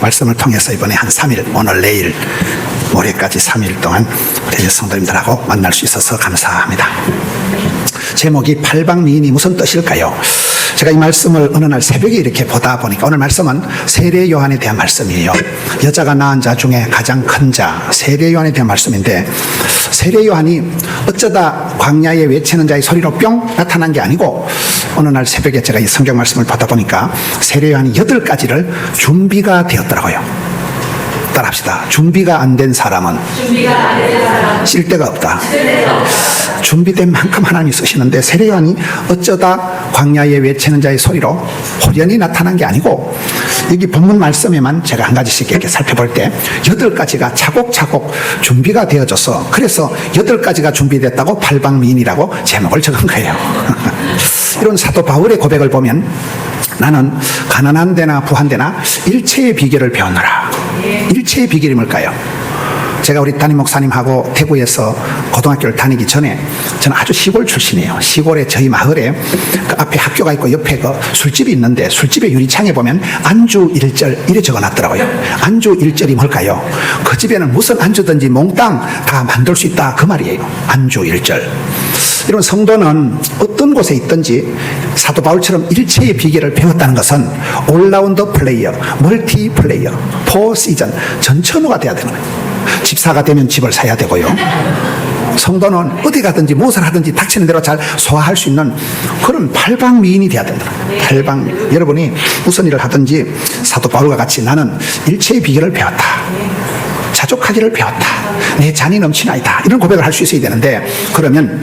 말씀을 통해서 이번에 한 3일, 오늘 내일 모레까지 3일 동안 우리 성도님들하고 만날 수 있어서 감사합니다. 제목이 팔방미인이 무슨 뜻일까요? 제가 이 말씀을 어느 날 새벽에 이렇게 보다 보니까 오늘 말씀은 세례 요한에 대한 말씀이에요. 여자가 낳은 자 중에 가장 큰 자, 세례 요한에 대한 말씀인데, 세례 요한이 어쩌다 광야에 외치는 자의 소리로 뿅 나타난 게 아니고, 어느 날 새벽에 제가 이 성경 말씀을 보다 보니까 세례 요한이 8가지를 준비가 되었더라고요. 따라합시다. 준비가 안 된 사람은 쓸 데가 없다. 준비된 만큼 하나님이 쓰시는데, 세례 요한이 어쩌다 광야에 외치는 자의 소리로 호련히 나타난 게 아니고, 여기 본문 말씀에만 제가 한 가지씩 이렇게 살펴볼 때 8가지가 차곡차곡 준비가 되어져서, 그래서 8가지가 준비됐다고 팔방미인이라고 제목을 적은 거예요. 이런 사도 바울의 고백을 보면, 나는 가난한 데나 부한 데나 일체의 비결을 배우느라. 일체의 비결이 뭘까요? 제가 우리 담임 목사님하고 대구에서 고등학교를 다니기 전에, 저는 아주 시골 출신이에요. 시골에 저희 마을에 그 앞에 학교가 있고 옆에 그 술집이 있는데, 술집의 유리창에 보면 안주 1절 이래 적어놨더라고요. 안주 1절이 뭘까요? 그 집에는 무슨 안주든지 몽땅 다 만들 수 있다, 그 말이에요. 안주 1절. 이런 성도는 어떤 곳에 있든지 사도 바울처럼 일체의 비결을 배웠다는 것은 올라운드 플레이어, 멀티 플레이어, 포 시즌, 전천후가 돼야 되는 거예요. 집사가 되면 집을 사야 되고요. 성도는 어디 가든지 무엇을 하든지 닥치는 대로 잘 소화할 수 있는 그런 팔방미인이 돼야 된다. 팔방미인. 여러분이 무슨 일을 하든지 사도 바울과 같이 나는 일체의 비결을 배웠다, 자족하기를 배웠다, 내 잔이 넘치나이다, 이런 고백을 할 수 있어야 되는데, 그러면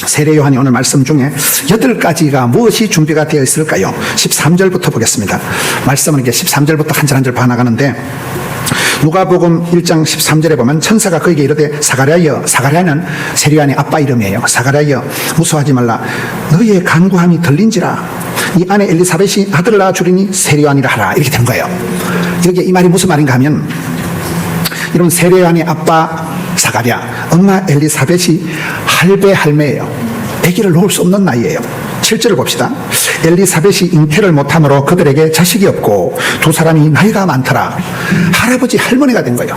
세례 요한이 오늘 말씀 중에 8가지가 무엇이 준비가 되어 있을까요? 13절부터 보겠습니다. 말씀은 이게 13절부터 한 절 한 절 봐나가는데, 누가복음 1장 13절에 보면 천사가 그에게 이르되 사가랴여, 사가랴는 세례 요한의 아빠 이름이에요. 사가랴여, 무서워하지 말라. 너희의 간구함이 들린지라. 이 아내 엘리사벳이 아들을 낳아 주리니 세례 요한이라 하라. 이렇게 된 거예요. 여기 이 말이 무슨 말인가 하면, 이런 세례 요한의 아빠 사가랴, 엄마 엘리사벳이 할배 할매예요. 아기를 놓을 수 없는 나이예요. 7절을 봅시다. 엘리사벳이 잉태를 못함으로 그들에게 자식이 없고 두 사람이 나이가 많더라. 할아버지 할머니가 된 거예요.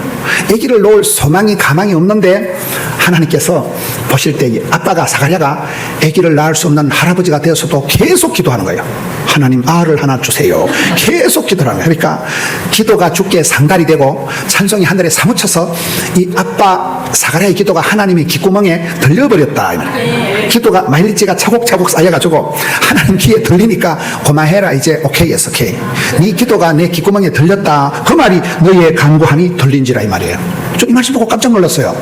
아기를 놓을 소망이 가망이 없는데, 하나님께서 보실 때 아빠가, 사가랴가 아기를 낳을 수 없는 할아버지가 되어서도 계속 기도하는 거예요. 하나님 아를 하나 주세요. 계속 기도하는 거예요. 그러니까 기도가 주께 상달이 되고 찬송이 하늘에 사무쳐서 이 아빠 사가랴의 기도가 하나님의 귓구멍에 들려버렸다. 기도가 마일리지가 차곡차곡 쌓여가지고 하나님 귀에 들리니까 고마해라, 이제 오케이, 예스 오케이. 네 기도가 내 귓구멍에 들렸다, 그 말이 너희의 간구함이 들린지라, 이 말이에요. 저 이 말씀 보고 깜짝 놀랐어요.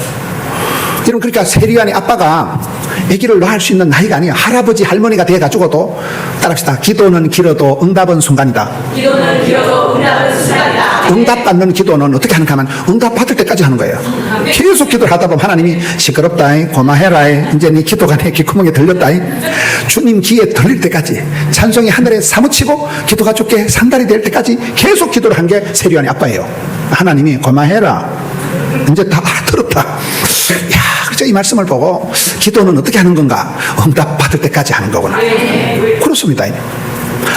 여러분, 그러니까 세례 요한의 아빠가 아기를 낳을 수 있는 나이가 아니에요. 할아버지 할머니가 돼가지고도, 따라합시다. 기도는 길어도 응답은 순간이다. 기도는 길어도 응답은 순간이다. 응답받는 기도는 어떻게 하는가 하면 응답받을 때까지 하는 거예요. 계속 기도를 하다 보면 하나님이 시끄럽다, 고마해라, 이제 네 기도가 내 귓구멍에 들렸다, 주님 귀에 들릴 때까지, 찬송이 하늘에 사무치고 기도가 주께 상달이 될 때까지 계속 기도를 한 게 세례 요한의 아빠예요. 하나님이 고마해라, 이제 다 알아들었다. 야, 그래서 이 말씀을 보고 기도는 어떻게 하는 건가? 응답 받을 때까지 하는 거구나. 그렇습니다.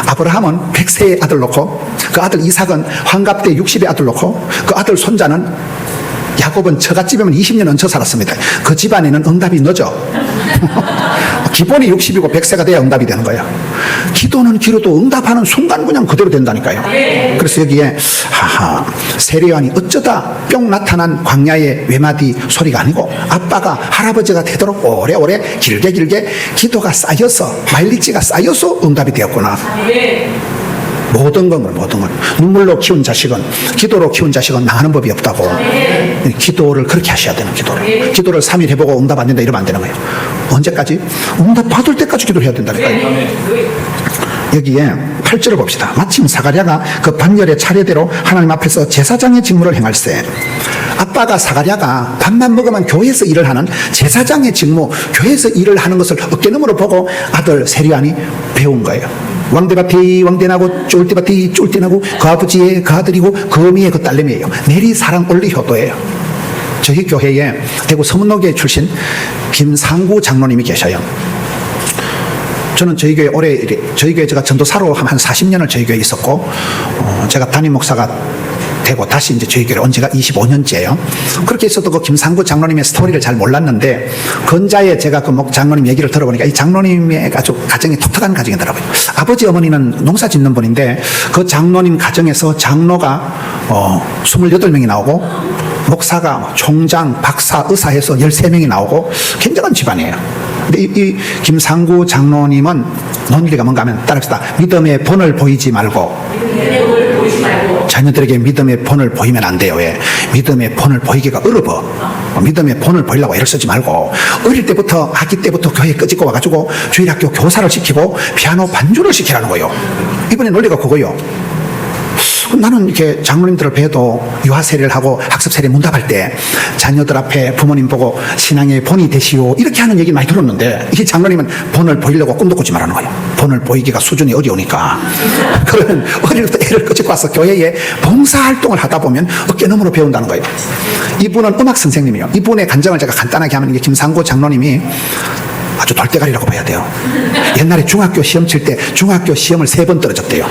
아브라함은 100세의 아들 놓고, 그 아들 이삭은 환갑 때 60의 아들 놓고, 그 아들 손자는 야곱은 처갓집에만 20년 얹혀 살았습니다. 그 집안에는 응답이 늦어. 기본이 60이고 100세가 돼야 응답이 되는 거예요. 기도는 길어도 응답하는 순간 그냥 그대로 된다니까요. 그래서 여기에 세례 요한이 어쩌다 뿅 나타난 광야의 외마디 소리가 아니고, 아빠가 할아버지가 되도록 오래오래 길게 기도가 쌓여서, 마일리지가 쌓여서 응답이 되었구나. 모든 건, 눈물로 키운 자식은, 기도로 키운 자식은 망하는 법이 없다고. 기도를 그렇게 하셔야 되는, 기도를 3일 해보고 응답 안 된다 이러면 안 되는 거예요. 언제까지? 응답 받을 때까지 기도를 해야 된다니까요. 여기에 8절을 봅시다. 마침 사가랴가 그 반열의 차례대로 하나님 앞에서 제사장의 직무를 행할세. 아빠가 사가랴가 밥만 먹으면 교회에서 일을 하는 제사장의 직무, 교회에서 일을 하는 것을 어깨너머로 보고 아들 세례 요한이 배운 거예요. 왕대밭이 왕대나고 쫄대밭이 쫄대나고 그 아버지의 그 아들이고 그 어미의 그 딸내미예요. 내리 사랑 올리 효도예요. 저희 교회에 대구 서문로교회 출신 김상구 장로님이 계셔요. 저는 저희 교회 저희 교회 제가 전도사로 한 40년을 저희 교회에 있었고, 제가 담임 목사가 되고 다시 이제 저희 교회 온 지가 25년째예요. 그렇게 있어도 그 김상구 장로님의 스토리를 잘 몰랐는데 건자에 제가 그 장로님 얘기를 들어보니까 이 장로님의 아주 가정이 독특한 가정이더라고요. 아버지 어머니는 농사 짓는 분인데 그 장로님 가정에서 장로가 28명이 나오고 목사가 총장, 박사, 의사 해서 13명이 나오고 굉장한 집안이에요. 근데 이 김상구 장로님은 논리가 뭔가 하면 따라합시다. 믿음의 본을 보이지 말고 자녀들에게 믿음의 본을 보이면 안 돼요. 왜? 믿음의 본을 보이기가 어려워. 믿음의 본을 보이려고 애를 쓰지 말고 어릴 때부터 아기 때부터 교회에 끄집고 와가지고 주일학교 교사를 시키고 피아노 반주를 시키라는 거예요. 이번에 논리가 그거예요. 나는 이렇게 장로님들을 뵈도 유아 세례를 하고 학습 세례 문답할 때 자녀들 앞에 부모님 보고 신앙의 본이 되시오 이렇게 하는 얘기 많이 들었는데 이 장로님은 본을 보이려고 꿈도 꾸지 말라는 거예요. 본을 보이기가 수준이 어려우니까. 그러면 어릴 때 애를 끄집고 와서 교회에 봉사활동을 하다 보면 어깨너머로 배운다는 거예요. 이분은 음악 선생님이에요. 이분의 간증을 제가 간단하게 하면 이게 김상구 장로님이 아주 돌대가리라고 봐야 돼요. 옛날에 중학교 시험 칠 때 중학교 시험을 3번 떨어졌대요.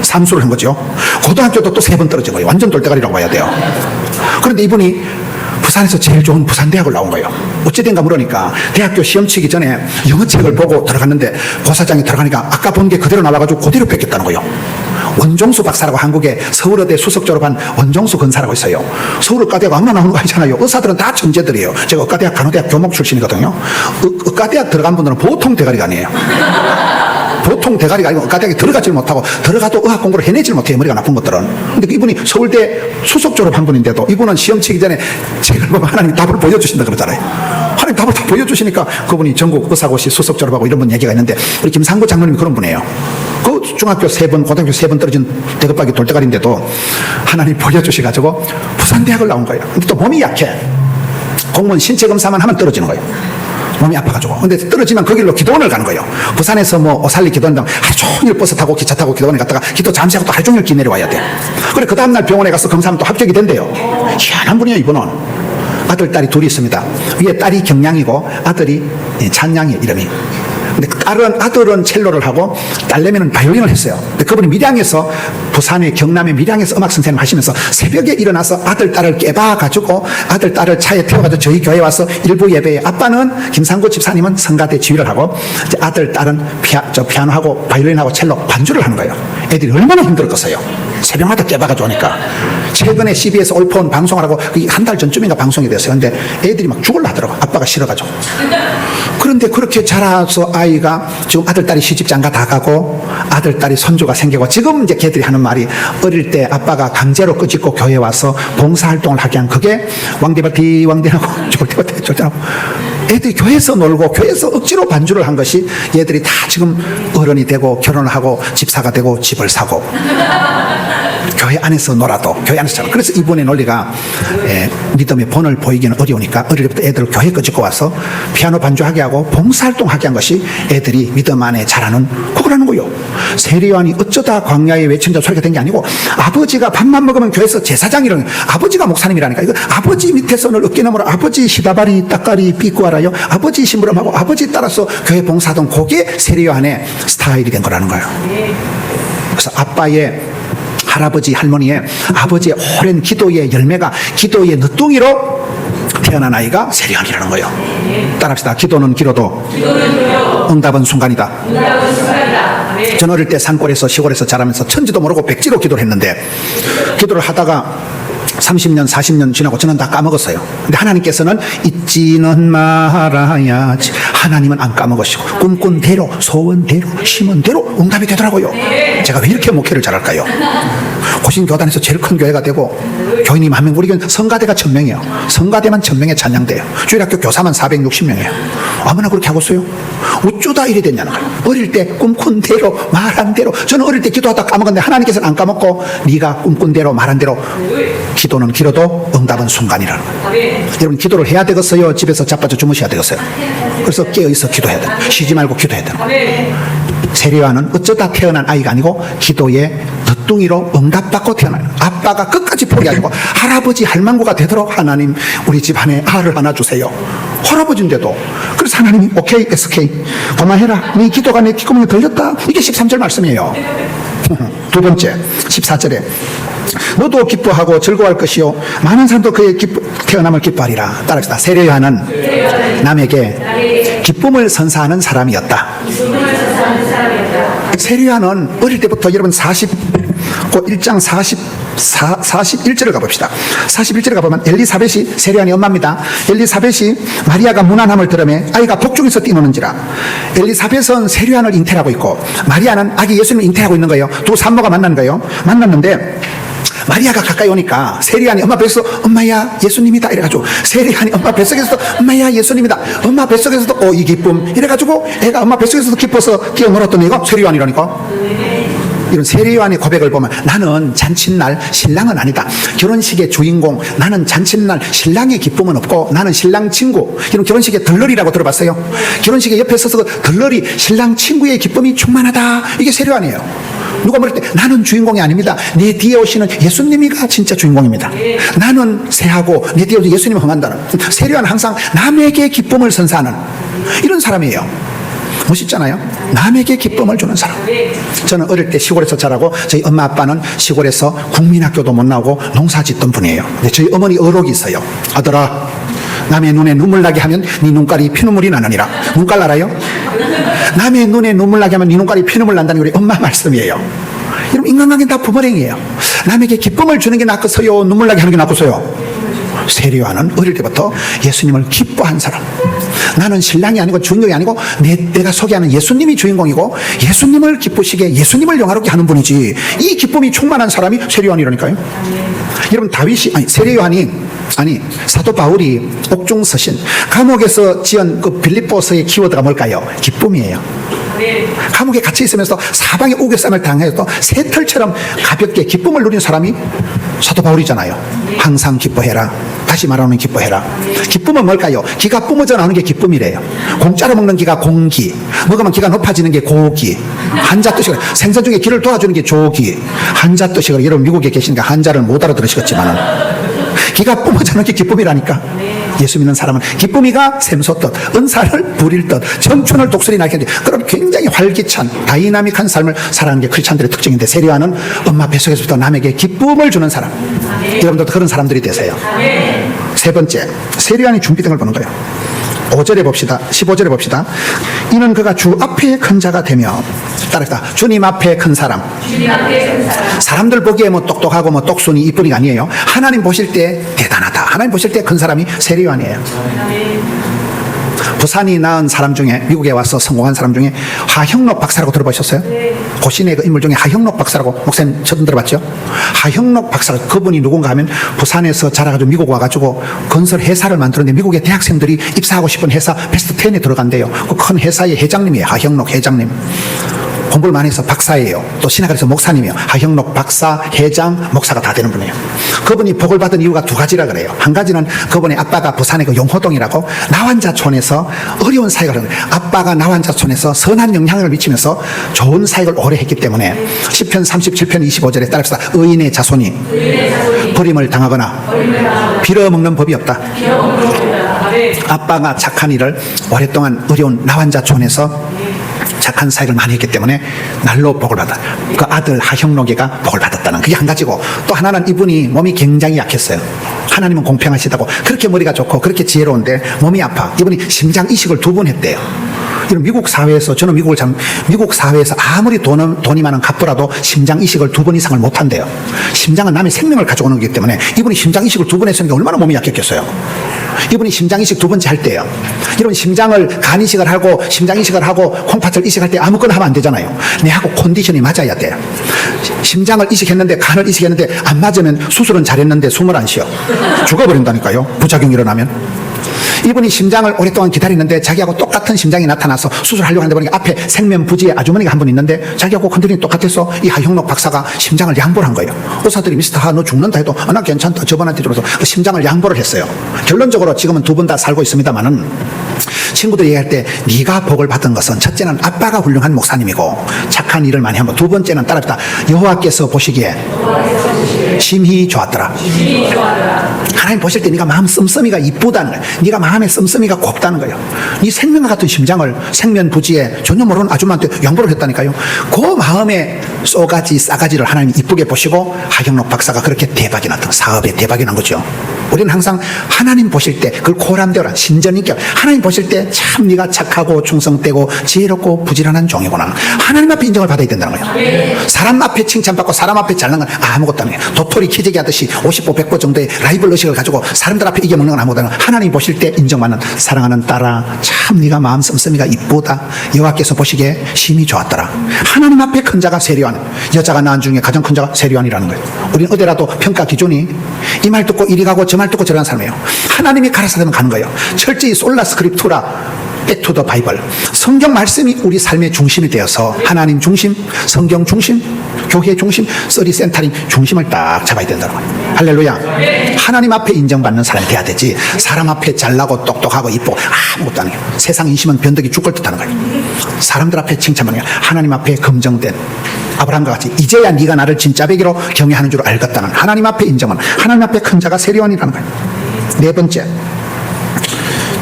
삼수를 한 거죠. 고등학교도 또 3번 떨어진 거예요. 완전 돌대가리라고 봐야 돼요. 그런데 이분이 부산에서 제일 좋은 부산대학을 나온 거예요. 어찌된가 물으니까 대학교 시험 치기 전에 영어책을 보고 들어갔는데 고사장이 들어가니까 아까 본 게 그대로 나와가지고 그대로 뺏겼다는 거예요. 원종수 박사라고 한국에 서울의대 수석 졸업한 원종수 근사라고 있어요. 서울의과대학 아무나 나오는 거 아니잖아요. 의사들은 다 천재들이에요. 제가 의과대학 간호대학 교목 출신이거든요. 의과대학 들어간 분들은 보통 대가리가 아니에요. 보통 대가리가 아니고 의과대학에 들어가질 못하고 들어가도 의학 공부를 해내질 못해요. 머리가 나쁜 것들은. 근데 이분이 서울대 수석 졸업한 분인데도 이분은 시험 치기 전에 책을 보면 하나님이 답을 보여주신다 그러잖아요. 하나님 답을 다 보여주시니까 그분이 전국 의사고시 수석 졸업하고 이런 분 얘기가 있는데 우리 김상구 장로님이 그런 분이에요. 그 중학교 3번, 고등학교 3번 떨어진 대급박이 돌대가리인데도 하나님 보여주셔가지고 부산대학을 나온 거예요. 근데 또 몸이 약해. 공무원 신체검사만 하면 떨어지는 거예요. 몸이 아파가지고. 근데 떨어지면 그 길로 기도원을 가는 거예요. 부산에서 뭐 오살리 기도원당 하루 종일 버스 타고 기차 타고 기도원에 갔다가 기도 잠시 하고 또 하루 종일 기 내려와야 돼. 그래 그 다음날 병원에 가서 검사하면 또 합격이 된대요. 희한한 분이에요 이분은. 아들, 딸이 둘이 있습니다. 위에 딸이 경량이고 아들이 찬양이에요 이름이. 근데 아들은 첼로를 하고 딸내미는 바이올린을 했어요. 근데 그분이 밀양에서 부산의 경남의 밀양에서 음악 선생님 하시면서 새벽에 일어나서 아들 딸을 깨봐가지고 아들 딸을 차에 태워가지고 저희 교회에 와서 일부 예배에 아빠는 김상구 집사님은 성가대 지휘를 하고 이제 아들 딸은 피아노하고 바이올린하고 첼로 반주를 하는 거예요. 애들이 얼마나 힘들었겠어요. 새벽마다 깨봐가지고 오니까. 최근에 CBS 올폰 방송을 하고 한 달 전쯤인가 방송이 됐어요. 근데 애들이 막 죽을라 하더라고. 아빠가 싫어가지고. 그런데 그렇게 자라서 아이가 지금 아들 딸이 시집장가 다 가고 아들 딸이 손주가 생기고 지금 이제 걔들이 하는 말이 어릴 때 아빠가 강제로 끄집고 교회에 와서 봉사활동을 하게 한 그게 왕대바티 왕대하고 졸대바티 졸대하고 애들이 교회에서 놀고 교회에서 억지로 반주를 한 것이 얘들이 다 지금 어른이 되고 결혼을 하고 집사가 되고 집을 사고 교회 안에서 놀아도 교회 안에서 자라. 그래서 이분의 논리가 믿음의 본을 보이기는 어려우니까 어릴 때부터 애들을 교회 끄집고 와서 피아노 반주하게 하고 봉사활동하게 한 것이 애들이 믿음 안에 자라는 그거라는 거예요. 세례요한이 어쩌다 광야의 외침자 소리가 된 게 아니고 아버지가 밥만 먹으면 교회에서 제사장이라는 아버지가 목사님이라니까. 이거 아버지 밑에서 늘 어깨너머로 아버지 시다바리 따까리 삐꾸하라요 아버지 심부름하고 아버지 따라서 교회 봉사하던 그게 세례요한의 스타일이 된 거라는 거예요. 그래서 아빠의 할아버지 할머니의 아버지의 오랜 기도의 열매가 기도의 늦둥이로 태어난 아이가 세례요한이라는 거예요. 따라합시다. 기도는 기로도 응답은 순간이다. 전 어릴 때 산골에서 시골에서 자라면서 천지도 모르고 백지로 기도를 했는데 기도를 하다가 30년 40년 지나고 저는 다 까먹었어요. 근데 하나님께서는 잊지는 말아야지. 하나님은 안 까먹으시고 꿈꾼 대로 소원대로 심은 대로 응답이 되더라고요. 제가 왜 이렇게 목회를 잘할까요? 고신교단에서 제일 큰 교회가 되고 교인이 10,000명, 우리 교회는 성가대가 1,000명이에요. 성가대만 1,000명에 찬양돼요. 주일학교 교사만 460명이에요. 아무나 그렇게 하고 있어요. 어쩌다 이래 됐냐는 거예요. 어릴 때 꿈꾼 대로 말한 대로. 저는 어릴 때 기도하다 까먹었는데 하나님께서는 안 까먹고 네가 꿈꾼 대로 말한 대로. 기도는 길어도 응답은 순간이라는 거예요. 여러분 기도를 해야 되겠어요? 집에서 자빠져 주무셔야 되겠어요? 그래서 깨어있어 기도해야 돼요. 쉬지 말고 기도해야 돼요. 세례요한은 어쩌다 태어난 아이가 아니고 기도의 늦둥이로 응답받고 태어나요. 아빠가 끝까지 포기하고 할아버지 할망구가 되도록 하나님 우리 집안에 아를 하나 주세요. 할아버지인데도. 그래서 하나님이 오케이 SK 그만해라. 네 기도가 내 귓구멍에 들렸다. 이게 13절 말씀이에요. 두 번째 14절에 너도 기뻐하고 즐거워할 것이요 많은 사람도 그의 태어남을 기뻐하리라. 따라합시다. 세례 요한은 남에게 기쁨을 선사하는 사람이었다. 세례 요한은 어릴 때부터 여러분 1장 41절을 가봅시다. 41절에 가보면 엘리사벳이 세례 요한의 엄마입니다. 엘리사벳이 마리아가 무난함을 들으며 아이가 복중에서 뛰노는지라. 엘리사벳은 세례 요한을 잉태하고 있고 마리아는 아기 예수님을 잉태하고 있는 거예요. 두 산모가 만난 거예요. 만났는데 마리아가 가까이 오니까 세례 요한이 엄마 뱃속에서 엄마야 예수님이다 이래가지고 세례 요한이 엄마 뱃속에서도 엄마야 예수님이다 엄마 뱃속에서도 이 기쁨 이래가지고 애가 엄마 뱃속에서도 기뻐서 뛰어놀았던 애가 세례 요한이라니까. 이런 세례 요한의 고백을 보면 나는 잔칫날 신랑은 아니다. 결혼식의 주인공 나는 잔칫날 신랑의 기쁨은 없고 나는 신랑 친구. 이런 결혼식의 덜러리라고 들어봤어요? 결혼식에 옆에 서서 덜러리 신랑 친구의 기쁨이 충만하다. 이게 세례 요한이에요. 누가 말할 때 나는 주인공이 아닙니다. 내 뒤에 오시는 예수님이가 진짜 주인공입니다. 나는 새하고 내 뒤에 오시는 예수님을 흥한다는. 세례 요한은 항상 남에게 기쁨을 선사하는 이런 사람이에요. 멋있잖아요. 남에게 기쁨을 주는 사람. 저는 어릴 때 시골에서 자라고 저희 엄마 아빠는 시골에서 국민학교도 못 나오고 농사 짓던 분이에요. 근데 저희 어머니 어록이 있어요. 아들아 남의 눈에 눈물 나게 하면 네 눈깔이 피눈물이 나느니라. 눈깔 알아요? 남의 눈에 눈물 나게 하면 네 눈깔이 피눈물 난다는 우리 엄마 말씀이에요. 여러분 인간관계는 다 부모랭이에요. 남에게 기쁨을 주는 게 낫겠어요? 눈물 나게 하는 게 낫겠어요? 세례 요한은 어릴 때부터 예수님을 기뻐한 사람. 나는 신랑이 아니고 주인공이 아니고 내가 소개하는 예수님이 주인공이고 예수님을 기쁘시게 예수님을 영화롭게 하는 분이지. 이 기쁨이 충만한 사람이 세례 요한이라니까요. 여러분 사도 바울이 옥중 서신 감옥에서 지은 그 빌립보서의 키워드가 뭘까요? 기쁨이에요. 감옥에 갇혀 있으면서 사방에 우겨쌈을 당해도 새털처럼 가볍게 기쁨을 누린 사람이 사도 바울이잖아요. 항상 기뻐해라. 다시 말하면 기뻐해라. 기쁨은 뭘까요? 기가 뿜어져 나오는 게 기쁨이래요. 공짜로 먹는 기가 공기, 먹으면 기가 높아지는 게 고기. 한자 뜻이 생선 중에 기를 도와주는 게 조기. 한자 뜻이 여러분 미국에 계시니까 한자를 못 알아들으시겠지만 기가 뿜어지는 게 기쁨이라니까. 예수 믿는 사람은 기쁨이가 샘솟듯 은사를 부릴 듯 청춘을 독수리 날게 그런 굉장히 활기찬 다이나믹한 삶을 살아가는 게 크리스찬들의 특징인데 세례 요한은 엄마 뱃속에서부터 남에게 기쁨을 주는 사람. 여러분들도 그런 사람들이 되세요. 세 번째, 세례 요한이 준비된 걸 보는 거예요. 5절에 봅시다. 15절에 봅시다. 이는 그가 주 앞에 큰 자가 되며 따라서 주님 앞에 큰 사람. 사람들 보기에 뭐 똑똑하고 뭐 똑순이 이쁜이가 아니에요. 하나님 보실 때 대단하다. 하나님 보실 때 큰 사람이 세례 요한이에요. 부산이 낳은 사람 중에 미국에 와서 성공한 사람 중에 하형록 박사라고 들어보셨어요? 고신의 그 인물 중에 하형록 박사라고 목사님 처음 들어봤죠? 하형록 박사 그분이 누군가 하면 부산에서 자라가지고 미국 와가지고 건설 회사를 만들었는데 미국의 대학생들이 입사하고 싶은 회사 베스트 10에 들어간대요. 그 큰 회사의 회장님이에요. 하형록 회장님. 공부를 많이 해서 박사예요. 또 신학에서 목사님이에요. 하형록 박사, 회장, 목사가 다 되는 분이에요. 그분이 복을 받은 이유가 두 가지라 그래요. 한 가지는 그분의 아빠가 부산의 그 용호동이라고 나환자촌에서 어려운 사역을 하는 거예요. 아빠가 나환자촌에서 선한 영향을 미치면서 좋은 사역을 오래 했기 때문에 시편 37편 25절에 따라서 의인의 자손이 버림을 당하거나 빌어먹는 법이 없다. 아빠가 착한 일을 오랫동안 어려운 나환자촌에서 착한 사역을 많이 했기 때문에 날로 복을 받아. 그 아들 하형록이가 복을 받았다는 그게 한 가지고, 또 하나는 이분이 몸이 굉장히 약했어요. 하나님은 공평하시다고 그렇게 머리가 좋고 그렇게 지혜로운데 몸이 아파. 이분이 심장 이식을 2번 했대요. 이런 미국 사회에서, 저는 미국 사회에서 아무리 돈이 많은 갑부라도 심장 이식을 2번 이상을 못 한대요. 심장은 남의 생명을 가져오는 거기 때문에 이분이 심장 이식을 2번 했으니까 얼마나 몸이 약했겠어요. 이분이 심장 이식 2번째 할 때요. 이런 심장을 간 이식을 하고 심장 이식을 하고 콩팥을 이식할 때 아무거나 하면 안 되잖아요. 내하고 컨디션이 맞아야 돼요. 심장을 이식했는데 간을 이식했는데 안 맞으면 수술은 잘했는데 숨을 안 쉬어. 죽어버린다니까요. 부작용이 일어나면. 이분이 심장을 오랫동안 기다리는데 자기하고 똑같은 심장이 나타나서 수술하려고 하는데 보니까 앞에 생면부지의 아주머니가 한 분 있는데 자기하고 컨디션이 똑같아서 이 하형록 박사가 심장을 양보를 한 거예요. 의사들이 미스터 하 너 죽는다 해도 나 괜찮다 저번한테 들어서 그 심장을 양보를 했어요. 결론적으로 지금은 2분 다 살고 있습니다만은 친구들이 얘기할 때 네가 복을 받은 것은 첫째는 아빠가 훌륭한 목사님이고 착한 일을 많이 한 거, 2번째는 따라합니다. 여호와께서 보시기에 심히 좋았더라. 하나님 보실 때 네가 마음 씀씀이가 이쁘다는 거예요. 네가 마음에 씀씀이가 곱다는 거예요. 네 생명과 같은 심장을 생면부지에 전혀 모르는 아줌마한테 양보를 했다니까요. 그 마음에 싸가지를 하나님이 이쁘게 보시고 하경록 박사가 그렇게 대박이 났던 사업에 대박이 난 거죠. 우리는 항상 하나님 보실 때 그걸 고람되어라 신전인격 하나님 보실 때 참 네가 착하고 충성되고 지혜롭고 부지런한 종이구나. 하나님 앞에 인정을 받아야 된다는 거예요. 사람 앞에 칭찬받고 사람 앞에 잘난 건 아무것도 아니에요. 도토리 키재기 하듯이 50보 100보 정도의 라이벌 의식을 가지고 사람들 앞에 이겨먹는 건 아무것도 아니에요. 하나님 보실 때 인정받는 사랑하는 딸아 참 네가 마음 씀씀이가 이쁘다. 여호와께서 보시기에 심히 좋았더라. 하나님 앞에 큰 자가 세리완 여자가 낳은 중에 가장 큰 자가 세리완이라는 거예요. 우리는 어디라도 평가 기준이 이 말 듣고 이리 가고 저 말 듣고 저러는 사람이에요. 하나님이 가라사대면 가는 거예요. 철저히 솔라 스크립투라 백투 더 바이블 성경 말씀이 우리 삶의 중심이 되어서 하나님 중심, 성경 중심, 교회 중심, 쓰리 센터링 중심을 딱 잡아야 된다는 거예요. 할렐루야. 하나님 앞에 인정받는 사람이 돼야 되지 사람 앞에 잘나고 똑똑하고 이쁘고 아무것도 아니에요. 세상 인심은 변덕이 죽을 듯하는 거예요. 사람들 앞에 칭찬하는 거예요. 하나님 앞에 검증된 아브라함과 같이 이제야 네가 나를 진짜 배기로 경외하는 줄 알겠다는 하나님 앞에 인정은 하나님 앞에 큰 자가 세리완이라는 거예요. 네 번째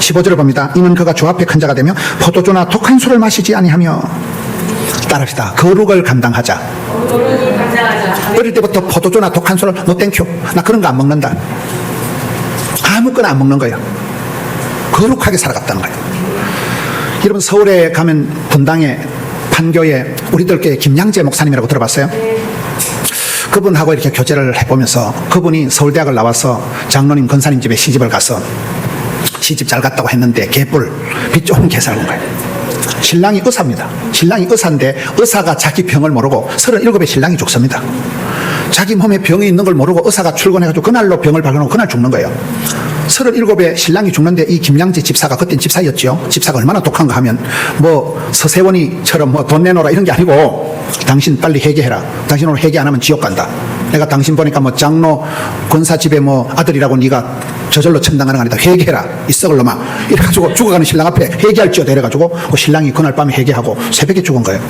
15절을 봅니다. 이는 그가 주 앞에 큰 자가 되며 포도주나 독한 술을 마시지 아니하며 따라합시다. 거룩을 감당하자. 어릴 때부터 포도주나 독한 술을 no 땡큐 나 그런 거 안 먹는다. 아무거나 안 먹는 거예요. 거룩하게 살아갔다는 거예요. 여러분 서울에 가면 분당에 판교에 우리들께 김양재 목사님이라고 들어봤어요? 그분하고 이렇게 교제를 해보면서 그분이 서울대학을 나와서 장로님 권사님 집에 시집을 가서 시집 잘 갔다고 했는데 개뿔 빚 좋은 개살은 거예요. 신랑이 의사입니다. 신랑이 의사인데 의사가 자기 병을 모르고 37에 신랑이 죽습니다. 자기 몸에 병이 있는 걸 모르고 의사가 출근해가지고 그날로 병을 발견하고 그날 죽는 거예요. 37에 신랑이 죽는데 이 김양재 집사가 그땐 집사였죠. 집사가 얼마나 독한가 하면 뭐 서세원이처럼 뭐 돈 내놓으라 이런 게 아니고 당신 빨리 회개해라. 당신 오늘 회개 안 하면 지옥 간다. 내가 당신 보니까 뭐 장로 권사 집에 뭐 아들이라고 네가 저절로 천당하는 거 아니다. 회개해라. 이 썩을 놈아. 이래가지고 죽어가는 신랑 앞에 회개할지어다 이래가지고 그 신랑이 그날 밤에 회개하고 새벽에 죽은 거예요.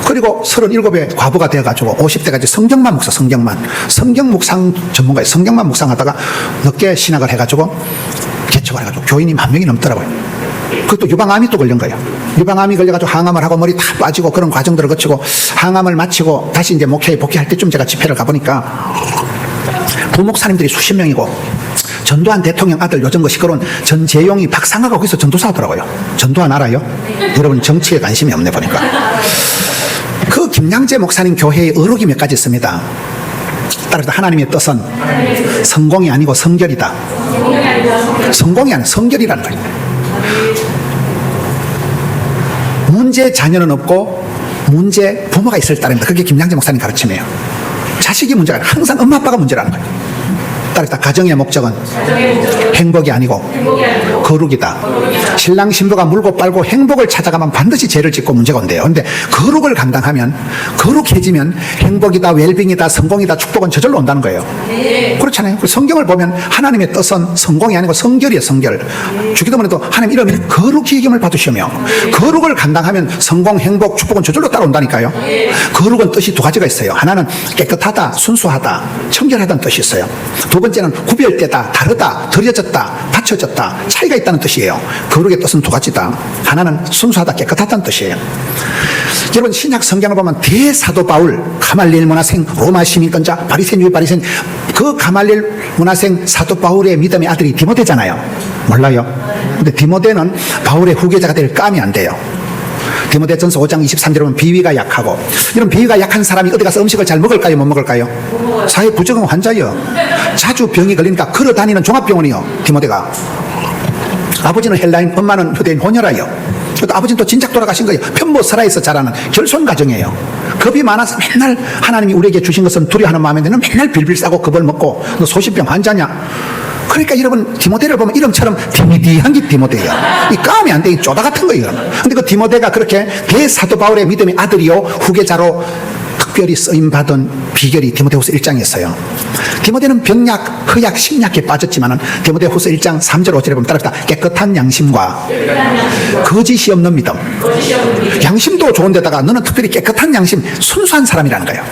그리고 37에 과부가 되어가지고 50대까지 성경만 묵상, 성경 묵상 전문가예요. 성경만 묵상하다가 늦게 신학을 해가지고 개척을 해가지고 교인이 10,000명이 넘더라고요. 그것도 유방암이 또 걸린 거예요. 유방암이 걸려가지고 항암을 하고 머리 다 빠지고 그런 과정들을 거치고 항암을 마치고 다시 이제 목회에 복귀할 때쯤 제가 집회를 가보니까 부목사님들이 수십 명이고 전두환 대통령 아들 요즘 그 시끄러운 전재용이 박상하가 거기서 전도사 하더라고요. 전두환 알아요? 여러분 정치에 관심이 없네 보니까. 그 김양재 목사님 교회의 의록이 몇 가지 있습니다. 따라서 하나님의 뜻은 성공이 아니고 성결이다. 성공이 아니고 성결이라는 거예요. 문제 자녀는 없고 문제 부모가 있을 따름이다. 그게 김양재 목사님 가르침이에요. 자식이 문제가 아니라 항상 엄마 아빠가 문제라는 거예요. 따라서 가정의 목적은 행복이 아니고 거룩이다. 신랑 신부가 물고 빨고 행복을 찾아가면 반드시 죄를 짓고 문제가 온대요. 그런데 거룩을 감당하면 거룩해지면 행복이다, 웰빙이다, 성공이다, 축복은 저절로 온다는 거예요. 그렇잖아요. 성경을 보면 하나님의 뜻은 성공이 아니고 성결이에요. 성결. 주기도문에도 하나님 이름이 거룩히 여김을 받으시며 거룩을 감당하면 성공, 행복, 축복은 저절로 따라온다니까요. 거룩은 뜻이 두 가지가 있어요. 하나는 깨끗하다, 순수하다, 청결하다는 뜻이 있어요. 두 번째는 구별되다, 다르다, 들여졌다, 받쳐졌다, 차이가 있다는 뜻이에요. 거룩의 뜻은 두 가지다. 하나는 순수하다, 깨끗하다는 뜻이에요. 여러분 신약 성경을 보면 대사도 바울, 가말리엘 문화생, 로마 시민권자, 바리새인 유 바리새인, 그 가말리엘 문화생 사도 바울의 믿음의 아들이 디모데잖아요. 몰라요? 근데 디모데는 바울의 후계자가 될 감이 안 돼요. 디모데전서 5장 23절에 보면 비위가 약하고, 이런 비위가 약한 사람이 어디 가서 음식을 잘 먹을까요? 못 먹을까요? 사회 부적응 환자예요. 자주 병이 걸리니까 걸어 다니는 종합병원이요. 디모데가. 아버지는 헬라인, 엄마는 유대인 혼혈아요. 아버지는 또 진작 돌아가신 거예요. 편모 살아있어 자라는 결손 가정이에요. 겁이 많아서 맨날 하나님이 우리에게 주신 것은 두려워하는 마음에 드는 맨날 빌빌 싸고 겁을 먹고 너 소신병 환자냐? 그러니까 여러분 디모데를 보면 이름처럼 디미디한 게 디모데예요. 이 까면 안 돼. 이 쪼다 같은 거예요. 근데 그 디모데가 그렇게 대사도 바울의 믿음의 아들이요 후계자로 특별히 쓰임받은 비결이 디모데후서 1장에 있어요. 디모데는 병약, 허약, 심약에 빠졌지만 디모데후서 1장 3절 5절에 보면 따라합시다. 깨끗한 양심과 거짓이 없는 믿음. 양심도 좋은데다가 너는 특별히 깨끗한 양심, 순수한 사람이라는 거예요.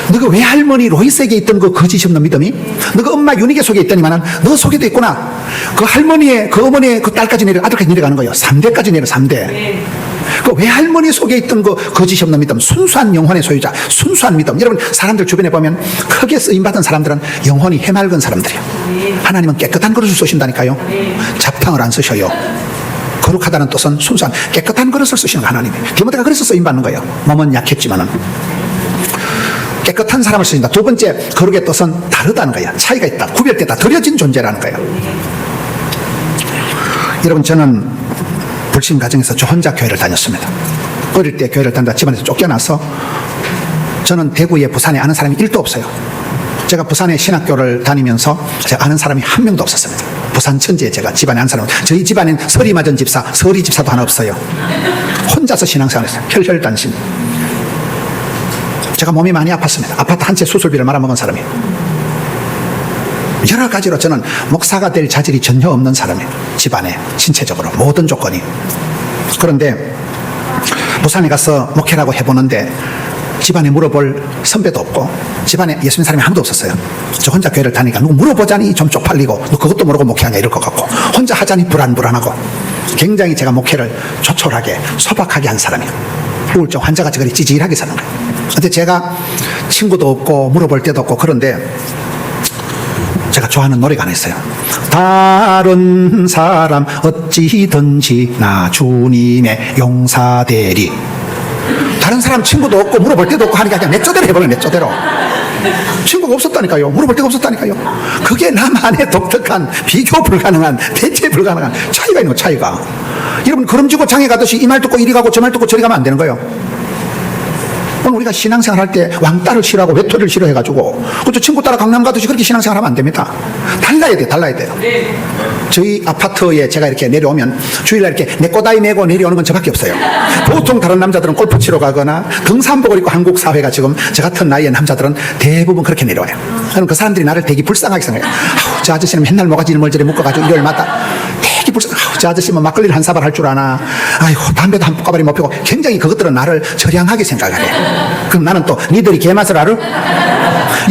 너가 외할머니 로이스에게 있던 그 거짓이 없는 믿음이 너가 엄마 유니게 속에 있더니만 너 속에도 있구나. 그 할머니의 그 어머니의 그 딸까지 내려 아들까지 내려가는 거예요. 3대까지 내려 3대. 그 외할머니 속에 있던 그 거짓이 없는 믿음, 순수한 영혼의 소유자, 순수한 믿음. 여러분 사람들 주변에 보면 크게 쓰임받은 사람들은 영혼이 해맑은 사람들이에요. 하나님은 깨끗한 그릇을 쓰신다니까요. 잡탕을 안 쓰셔요. 거룩하다는 뜻은 순수한 깨끗한 그릇을 쓰시는 거 하나님이. 디모데가 그래서 쓰임받는 거예요. 몸은 약했지만은 깨끗한 사람을 쓰신다. 두 번째, 거룩의 뜻은 다르다는 거예요. 차이가 있다. 구별됐다. 드려진 존재라는 거예요. 여러분, 저는 불신 가정에서 저 혼자 교회를 다녔습니다. 어릴 때 교회를 다니다 집안에서 쫓겨나서 저는 대구에 부산에 아는 사람이 1도 없어요. 제가 부산에 신학교를 다니면서 제가 아는 사람이 한 명도 없었습니다. 부산 천지에 제가 집안에 아는 사람은 저희 집안엔 설이 맞은 집사, 설이 집사도 하나 없어요. 혼자서 신앙생활을 했어요. 혈혈단신. 제가 몸이 많이 아팠습니다. 아파트 한 채 수술비를 말아먹은 사람이에요. 여러 가지로 저는 목사가 될 자질이 전혀 없는 사람이에요. 집안에 신체적으로 모든 조건이. 그런데 부산에 가서 목회라고 해보는데 집안에 물어볼 선배도 없고 집안에 예수 믿는 사람이 아무도 없었어요. 저 혼자 교회를 다니니까 누구 물어보자니 좀 쪽팔리고 너 그것도 모르고 목회하냐 이럴 것 같고 혼자 하자니 불안불안하고 굉장히 제가 목회를 조촐하게 소박하게 한 사람이에요. 우울증 환자같이 그리 찌질하게 사는 거예요. 근데 제가 친구도 없고 물어볼 데도 없고 그런데 제가 좋아하는 노래가 하나 있어요. 다른 사람 어찌든지 나 주님의 용사되리. 다른 사람 친구도 없고 물어볼 데도 없고 하니까 그냥 내 쪼대로 해버려요. 내 쪼대로. 친구가 없었다니까요. 물어볼 데가 없었다니까요. 그게 나만의 독특한 비교 불가능한 대체 불가능한 차이가 있는 거 차이가. 여러분 걸음지고 장에 가듯이 이 말 듣고 이리 가고 저 말 듣고 저리 가면 안 되는 거예요. 오늘 우리가 신앙생활 할 때 왕따를 싫어하고 외톨이를 싫어해가지고 그저 친구 따라 강남 가듯이 그렇게 신앙생활 하면 안 됩니다. 달라야 돼요. 달라야 돼요. 저희 아파트에 제가 이렇게 내려오면 주일날 이렇게 내 꼬다리 메고 내려오는 건 저밖에 없어요. 보통 다른 남자들은 골프 치러 가거나 등산복을 입고 한국 사회가 지금 저 같은 나이의 남자들은 대부분 그렇게 내려와요. 그럼 그 사람들이 나를 되게 불쌍하게 생각해요. 아우, 저 아저씨는 맨날 모가지를 멀저리 묶어가지고 일요일마다 되게 불쌍해. 저 아저씨는 막걸리를 한 사발 할 줄 아나. 아이고 담배도 한 포가발이 못 피고 굉장히 그것들은 나를 처량하게 생각을 해요. 그럼 나는 또 니들이 개맛을 알아?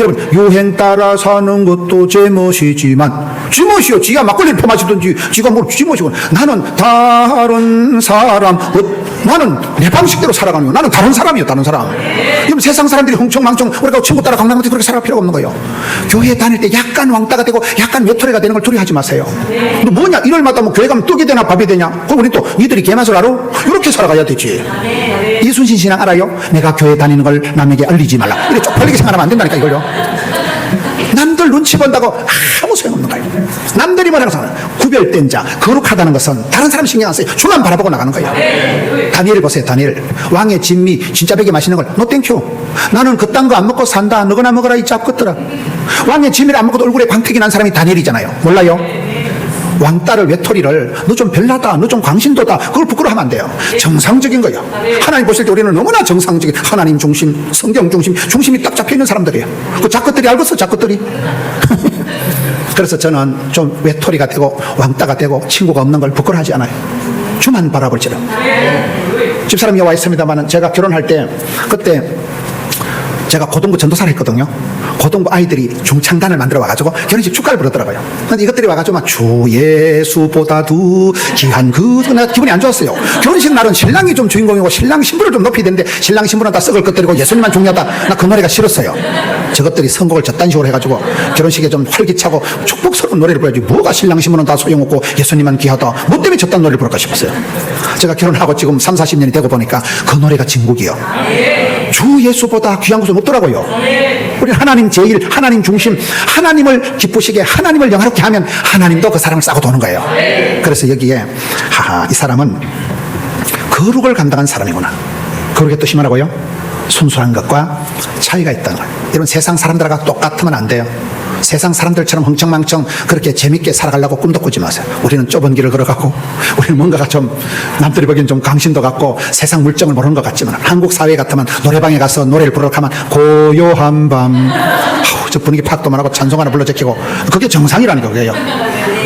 여러분 유행 따라 사는 것도 제멋이지만 지멋이요. 지가 막걸리를 퍼마시든지 지가 뭘 지멋이고 나는 다른 사람 나는 내 방식대로 살아가는 거예요. 나는 다른 사람이에요. 다른 사람. 여러분 세상 사람들이 흥청망청 우리가 친구 따라 강남 같은 그렇게 살아갈 필요가 없는 거예요. 교회 다닐 때 약간 왕따가 되고 약간 외톨이가 되는 걸 두려워하지 마세요. 너 뭐냐 일요일마다 뭐 교회 가면 떡이 되나 밥이 되냐. 그럼 우리 또 니들이 개맛을 알아? 이렇게 살아가야 되지. 이순신 신앙 알아요? 내가 교회 다니는 걸 남에게 알리지 말라. 이렇게 쪽팔리게 생각하면 안 된다니까 이걸요. 남들 눈치 본다고 아무 소용없는 거예요. 남들이 말하는 것은 구별된 자, 거룩하다는 것은 다른 사람 신경 안 써요. 주만 바라보고 나가는 거예요. 다니엘 보세요. 다니엘 왕의 진미 진짜 베개 마시는 걸 노 땡큐. 나는 그딴 거 안 먹고 산다. 너거나 먹어라 이 짭것들아. 왕의 진미를 안 먹고도 얼굴에 광택이 난 사람이 다니엘이잖아요. 몰라요? 왕따를 외톨이를 너 좀 별나다 너 좀 광신도다 그걸 부끄러워하면 안 돼요. 정상적인 거예요. 하나님 보실 때 우리는 너무나 정상적인 하나님 중심 성경 중심 중심이 딱 잡혀있는 사람들이에요. 그 작것들이 알겠어 작것들이. 그래서 저는 좀 외톨이가 되고 왕따가 되고 친구가 없는 걸 부끄러워하지 않아요. 주만 바라볼지라. 집사람이 와 있습니다만 제가 결혼할 때 그때 제가 고등부 전도사를 했거든요. 고등부 아이들이 중창단을 만들어 와가지고 결혼식 축가를 부르더라고요. 근데 이것들이 와가지고 막 주 예수보다도 귀한 내가 기분이 안 좋았어요. 결혼식 날은 신랑이 좀 주인공이고 신랑 신부를 좀 높여야 되는데 신랑 신부는 다 썩을 것들이고 예수님만 중요하다. 나 그 노래가 싫었어요. 저것들이 선곡을 저딴 식으로 해가지고 결혼식에 좀 활기차고 축복스러운 노래를 불러야지 뭐가 신랑 신부는 다 소용없고 예수님만 귀하다. 뭐 때문에 저딴 노래를 부를까 싶었어요. 제가 결혼하고 지금 3, 40년이 되고 보니까 그 노래가 진국이요. 주 예수보다 귀한 것은 없더라고요. 우리 하나님 제일 하나님 중심 하나님을 기쁘시게 하나님을 영화롭게 하면 하나님도 그 사람을 싸고 도는 거예요. 그래서 여기에 하하 이 사람은 거룩을 감당한 사람이구나. 거룩의 뜻이 뭐라고요? 순수한 것과 차이가 있다는 거예요. 여러분 세상 사람들과 똑같으면 안 돼요. 세상 사람들처럼 흥청망청 그렇게 재밌게 살아가려고 꿈도 꾸지 마세요. 우리는 좁은 길을 걸어가고, 우리는 뭔가가 좀 남들이 보기엔 좀 강신도 같고 세상 물정을 모르는 것 같지만, 한국 사회 같으면 노래방에 가서 노래를 부르러 가면 고요한 밤, 저 분위기 파악도 안 하고 찬송 하나 불러 제끼고, 그게 정상이라니까. 그게요.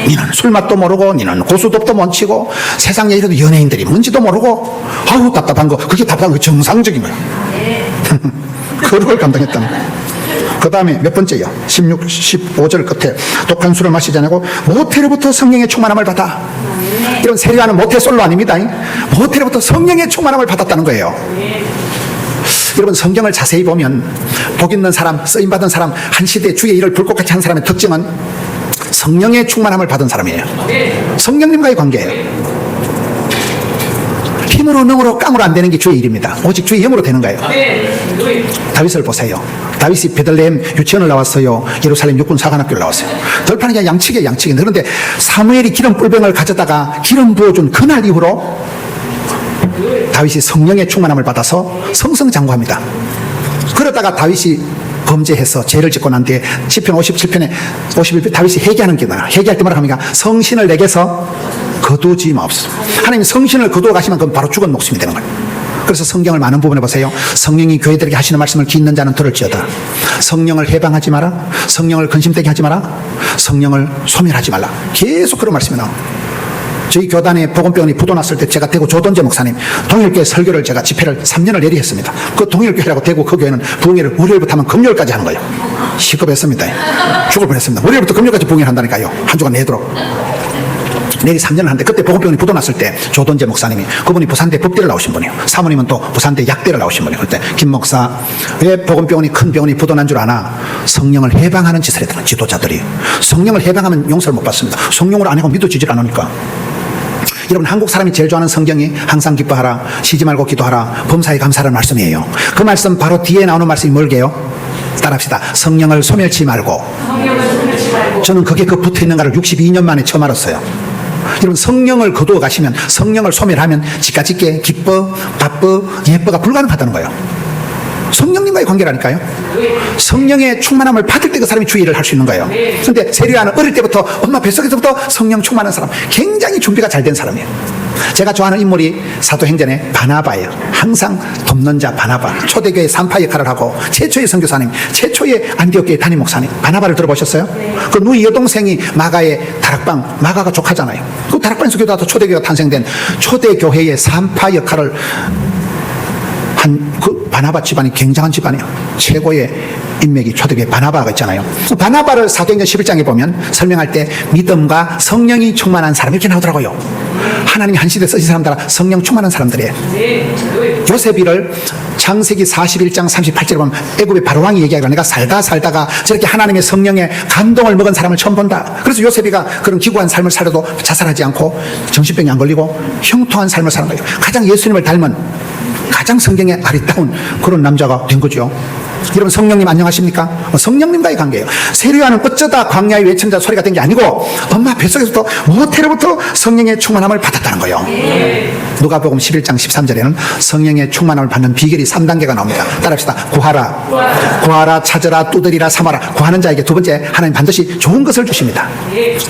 니는 술맛도 모르고, 니는 고수톱도 못 치고, 세상 얘기도 연예인들이 뭔지도 모르고, 아우 답답한 거, 그게 답답한 거 정상적인 거야. 그걸 감당했다는 거야. 그 다음에 몇 번째요? 15절 끝에 독한 술을 마시지 않고 모태로부터 성령의 충만함을 받아. 이런 세례하는 모태솔로 아닙니다. 모태로부터 성령의 충만함을 받았다는 거예요. 여러분, 성경을 자세히 보면 복 있는 사람, 쓰임받은 사람, 한 시대에 주의 일을 불꽃같이 한 사람의 특징은 성령의 충만함을 받은 사람이에요. 성령님과의 관계예요. 힘으로 능으로 깡으로 안 되는 게 주의 일입니다. 오직 주의 힘으로 되는 거예요. 다윗을 보세요. 다윗이 베들레헴 유치원을 나왔어요. 예루살렘 육군 사관학교를 나왔어요. 덜판이 그냥 양측이에요. 그런데 사무엘이 기름 뿔병을 가져다가 기름 부어준 그날 이후로 다윗이 성령의 충만함을 받아서 성성장구합니다. 그러다가 다윗이 범죄해서 죄를 짓고 난 뒤에 시편 57편에 51편 다윗이 회개하는 게 나요. 회개할 때 뭐라 합니까? 성신을 내게서 거두지 마옵소서. 하나님 성신을 거두어 가시면 그건 바로 죽은 목숨이 되는 거예요. 그래서 성경을 많은 부분에 보세요. 성령이 교회들에게 하시는 말씀을 귀 있는 자는 들을지어다. 성령을 해방하지 마라. 성령을 근심되게 하지 마라. 성령을 소멸하지 말라. 계속 그런 말씀이 나옵니다. 저희 교단에 복음병원이 부도났을 때 제가 대구 조던재 목사님 동일교회 설교를 제가 집회를 3년을 내리 했습니다. 그 동일교회라고 대구 그 교회는 부흥회를 월요일부터 하면 금요일까지 하는 거예요. 시급했습니다. 죽을 뻔했습니다. 월요일부터 금요일까지 부흥회를 한다니까요. 한 주간 내도록. 내리 3년을 하는데, 그때 복음병원이 부도났을 때 조던재 목사님이, 그분이 부산대 법대를 나오신 분이에요. 사모님은 또 부산대 약대를 나오신 분이에요. 그때 김 목사, 왜 복음병원이 큰 병원이 부도난 줄 아나? 성령을 해방하는 짓을 했다는 지도자들이. 성령을 해방하면 용서를 못 받습니다. 성령을 안 하고 믿어지질 않으니까. 여러분, 한국 사람이 제일 좋아하는 성경이 항상 기뻐하라, 쉬지 말고 기도하라, 범사에 감사하라는 말씀이에요. 그 말씀 바로 뒤에 나오는 말씀이 뭘게요? 따라합시다. 성령을 소멸치 말고. 저는 그게 그 붙어있는 거를 62년 만에 처음 알았어요. 여러분, 성령을 거두어 가시면, 성령을 소멸하면 지까짓게 기뻐, 바빠, 예뻐가 불가능하다는 거예요. 성령님과의 관계라니까요. 성령의 충만함을 받을 때 그 사람이 주의 일을 할 수 있는 거예요. 그런데 세례하는 어릴 때부터 엄마 뱃속에서부터 성령 충만한 사람, 굉장히 준비가 잘 된 사람이에요. 제가 좋아하는 인물이 사도행전의 바나바예요. 항상 돕는 자 바나바, 초대교회 산파 역할을 하고 최초의 선교사님, 최초의 안디옥교회 담임 목사님. 바나바를 들어보셨어요? 그 누이 여동생이 마가의 다락방, 마가가 조카잖아요. 그 다락방에서 교도하다 초대교회가 탄생된 초대교회의 산파 역할을 한 그 바나바 집안이 굉장한 집안이에요. 최고의 인맥이 초대교회 바나바가 있잖아요. 그 바나바를 사도행전 11장에 보면 설명할 때 믿음과 성령이 충만한 사람 이렇게 나오더라고요. 하나님이 한 시대에 쓰신 사람들 성령 충만한 사람들이에요. 요셉이를 창세기 41장 38절에 보면 애굽의 바로왕이 얘기하기로, 내가 살다가 저렇게 하나님의 성령에 감동을 먹은 사람을 처음 본다. 그래서 요셉이가 그런 기구한 삶을 살아도 자살하지 않고 정신병이 안 걸리고 형통한 삶을 사는 거예요. 가장 예수님을 닮은, 가장 성경에 아리따운 그런 남자가 된 거죠. 여러분, 성령님 안녕하십니까? 성령님과의 관계예요. 세례요한은 어쩌다 광야의 외천자 소리가 된 게 아니고 엄마 뱃속에서부터 모태로부터 성령의 충만함을 받았다는 거예요. 누가복음 11장 13절에는 성령의 충만함을 받는 비결이 3단계가 나옵니다. 따라합시다. 구하라, 찾으라, 두드리라, 삼아라. 구하는 자에게 두 번째, 하나님 반드시 좋은 것을 주십니다.